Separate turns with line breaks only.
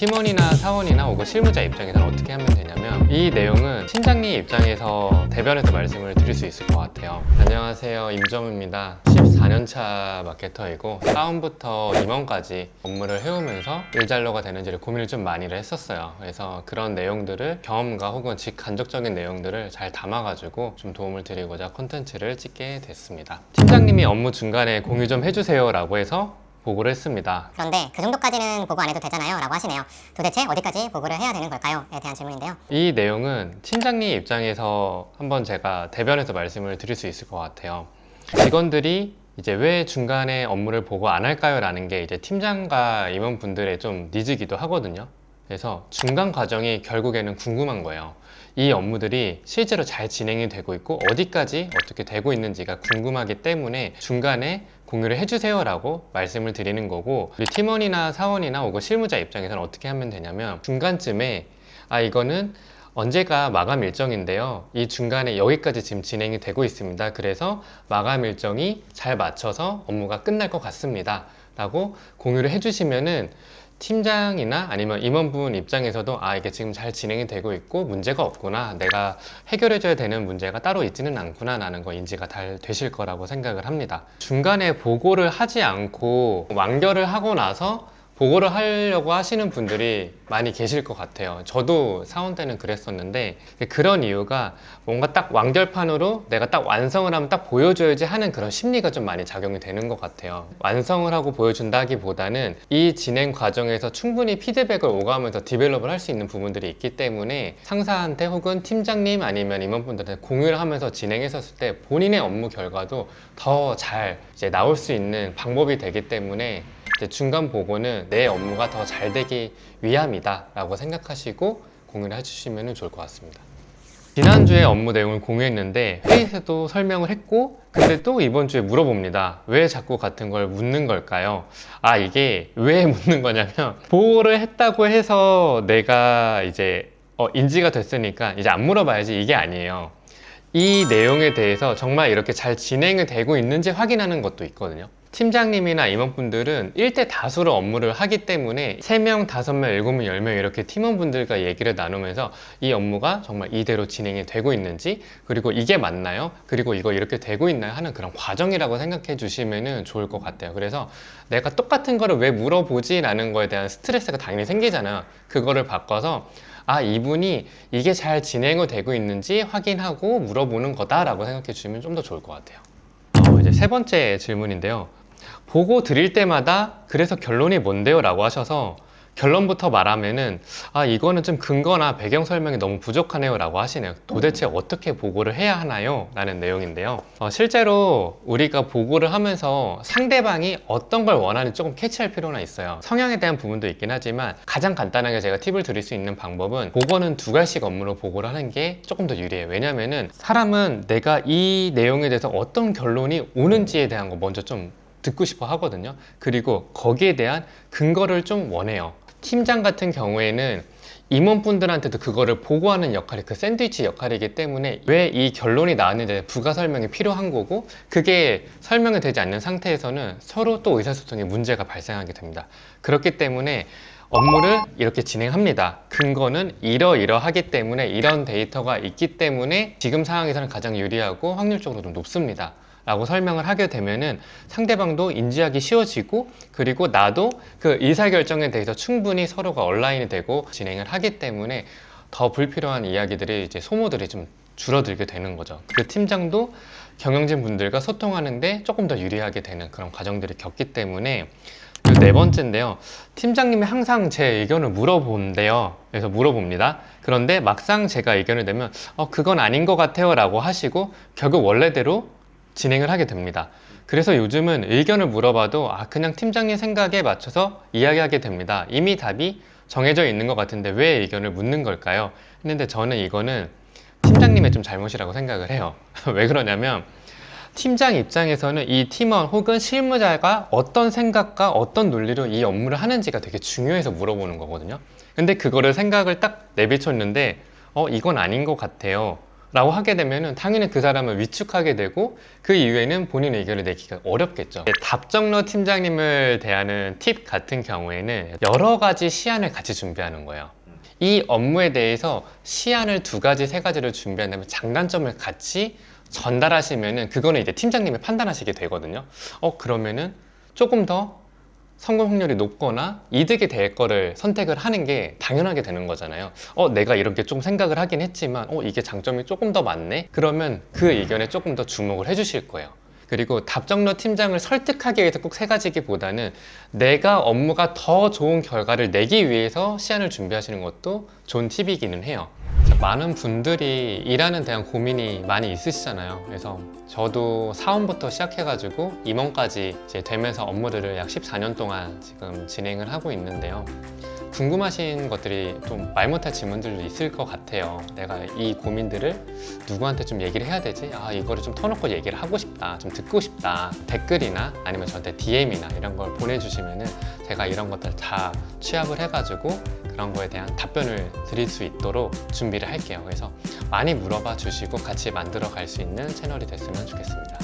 팀원이나 사원이나 혹은 실무자 입장에서는 어떻게 하면 되냐면, 이 내용은 팀장님 입장에서 대변해서 말씀을 드릴 수 있을 것 같아요. 안녕하세요, 임정우입니다. 14년차 마케터이고 사원부터 임원까지 업무를 해오면서 일잘러가 되는지를 고민을 좀 많이 했었어요. 그래서 그런 내용들을 경험과 혹은 직간접적인 내용들을 잘 담아가지고 좀 도움을 드리고자 콘텐츠를 찍게 됐습니다. 팀장님이 업무 중간에 공유 좀 해주세요 라고 해서 보고를 했습니다.
그런데 그 정도까지는 보고 안 해도 되잖아요 라고 하시네요. 도대체 어디까지 보고를 해야 되는 걸까요? 에 대한 질문인데요.
이 내용은 팀장님 입장에서 한번 제가 대변해서 말씀을 드릴 수 있을 것 같아요. 직원들이 이제 왜 중간에 업무를 보고 안 할까요? 라는 게 이제 팀장과 임원분들의 좀 니즈기도 하거든요. 그래서 중간 과정이 결국에는 궁금한 거예요. 이 업무들이 실제로 잘 진행이 되고 있고 어디까지 어떻게 되고 있는지가 궁금하기 때문에 중간에 공유를 해주세요 라고 말씀을 드리는 거고, 우리 팀원이나 사원이나 혹은 실무자 입장에서는 어떻게 하면 되냐면, 중간쯤에 이거는 언제가 마감 일정인데요, 이 중간에 여기까지 지금 진행이 되고 있습니다. 그래서 마감 일정이 잘 맞춰서 업무가 끝날 것 같습니다 라고 공유를 해주시면은 팀장이나 아니면 임원분 입장에서도 이게 지금 잘 진행이 되고 있고 문제가 없구나, 내가 해결해줘야 되는 문제가 따로 있지는 않구나 라는 거 인지가 잘 되실 거라고 생각을 합니다. 중간에 보고를 하지 않고 완결을 하고 나서 보고를 하려고 하시는 분들이 많이 계실 것 같아요. 저도 사원 때는 그랬었는데, 그런 이유가 뭔가 딱 완결판으로 내가 딱 완성을 하면 딱 보여줘야지 하는 그런 심리가 좀 많이 작용이 되는 것 같아요. 완성을 하고 보여준다기보다는 이 진행 과정에서 충분히 피드백을 오가면서 디벨롭을 할 수 있는 부분들이 있기 때문에 상사한테 혹은 팀장님 아니면 임원분들한테 공유를 하면서 진행했었을 때 본인의 업무 결과도 더 잘 나올 수 있는 방법이 되기 때문에 중간 보고는 내 업무가 더 잘 되기 위함이다 라고 생각하시고 공유를 해주시면 좋을 것 같습니다. 지난주에 업무 내용을 공유했는데 회의에서도 설명을 했고, 근데 또 이번 주에 물어봅니다. 왜 자꾸 같은 걸 묻는 걸까요? 이게 왜 묻는 거냐면, 보고를 했다고 해서 내가 이제 인지가 됐으니까 이제 안 물어봐야지, 이게 아니에요. 이 내용에 대해서 정말 이렇게 잘 진행이 되고 있는지 확인하는 것도 있거든요. 팀장님이나 임원분들은 1대 다수로 업무를 하기 때문에 3명, 5명, 7명, 10명 이렇게 팀원분들과 얘기를 나누면서 이 업무가 정말 이대로 진행이 되고 있는지, 그리고 이게 맞나요? 그리고 이거 이렇게 되고 있나요? 하는 그런 과정이라고 생각해 주시면 좋을 것 같아요. 그래서 내가 똑같은 거를 왜 물어보지? 라는 거에 대한 스트레스가 당연히 생기잖아요. 그거를 바꿔서 이분이 이게 잘 진행이 되고 있는지 확인하고 물어보는 거다라고 생각해 주시면 좀 더 좋을 것 같아요. 이제 세 번째 질문인데요. 보고 드릴 때마다 그래서 결론이 뭔데요? 라고 하셔서 결론부터 말하면은 이거는 좀 근거나 배경 설명이 너무 부족하네요 라고 하시네요. 도대체 어떻게 보고를 해야 하나요? 라는 내용인데요. 실제로 우리가 보고를 하면서 상대방이 어떤 걸 원하는지 조금 캐치할 필요는 있어요. 성향에 대한 부분도 있긴 하지만 가장 간단하게 제가 팁을 드릴 수 있는 방법은, 보고는 2갈씩 업무로 보고를 하는 게 조금 더 유리해요. 왜냐면은 사람은 내가 이 내용에 대해서 어떤 결론이 오는지에 대한 거 먼저 좀 듣고 싶어 하거든요. 그리고 거기에 대한 근거를 좀 원해요. 팀장 같은 경우에는 임원분들한테도 그거를 보고하는 역할이 그 샌드위치 역할이기 때문에 왜 이 결론이 나왔는지 부가 설명이 필요한 거고, 그게 설명이 되지 않는 상태에서는 서로 또 의사소통에 문제가 발생하게 됩니다. 그렇기 때문에 업무를 이렇게 진행합니다. 근거는 이러이러하기 때문에 이런 데이터가 있기 때문에 지금 상황에서는 가장 유리하고 확률적으로 좀 높습니다 라고 설명을 하게 되면은 상대방도 인지하기 쉬워지고, 그리고 나도 그 의사결정에 대해서 충분히 서로가 온라인이 되고 진행을 하기 때문에 더 불필요한 이야기들이 소모들이 좀 줄어들게 되는 거죠. 그 팀장도 경영진 분들과 소통하는데 조금 더 유리하게 되는 그런 과정들이 겪기 때문에. 그리고 네 번째인데요. 팀장님이 항상 제 의견을 물어본대요. 그래서 물어봅니다. 그런데 막상 제가 의견을 내면 그건 아닌 것 같아요 라고 하시고 결국 원래대로 진행을 하게 됩니다. 그래서 요즘은 의견을 물어봐도 그냥 팀장님 생각에 맞춰서 이야기하게 됩니다. 이미 답이 정해져 있는 것 같은데 왜 의견을 묻는 걸까요? 했는데 저는 이거는 팀장님의 좀 잘못이라고 생각을 해요. 왜 그러냐면, 팀장 입장에서는 이 팀원 혹은 실무자가 어떤 생각과 어떤 논리로 이 업무를 하는지가 되게 중요해서 물어보는 거거든요. 근데 그거를 생각을 딱 내비쳤는데 이건 아닌 것 같아요 라고 하게 되면은 당연히 그 사람을 위축하게 되고 그 이후에는 본인 의견을 내기가 어렵겠죠. 답정너 팀장님을 대하는 팁 같은 경우에는 여러 가지 시안을 같이 준비하는 거예요. 이 업무에 대해서 시안을 2가지, 3가지를 준비한다면 장단점을 같이 전달하시면은 그거는 이제 팀장님이 판단하시게 되거든요. 그러면은 조금 더 성공 확률이 높거나 이득이 될 거를 선택을 하는 게 당연하게 되는 거잖아요. 내가 이렇게 좀 생각을 하긴 했지만 이게 장점이 조금 더 많네? 그러면 그 의견에 조금 더 주목을 해주실 거예요. 그리고 답정너 팀장을 설득하기 위해서 꼭 3가지기보다는 내가 업무가 더 좋은 결과를 내기 위해서 시안을 준비하시는 것도 좋은 팁이기는 해요. 많은 분들이 일하는 대한 고민이 많이 있으시잖아요. 그래서 저도 사원부터 시작해가지고 임원까지 이제 되면서 업무들을 약 14년 동안 지금 진행을 하고 있는데요. 궁금하신 것들이 좀 말 못할 질문들도 있을 것 같아요. 내가 이 고민들을 누구한테 좀 얘기를 해야 되지? 이거를 좀 터놓고 얘기를 하고 싶다. 좀 듣고 싶다. 댓글이나 아니면 저한테 DM이나 이런 걸 보내주시면은 제가 이런 것들 다 취합을 해가지고 그런 거에 대한 답변을 드릴 수 있도록 준비를 할게요. 그래서 많이 물어봐 주시고 같이 만들어 갈 수 있는 채널이 됐으면 좋겠습니다.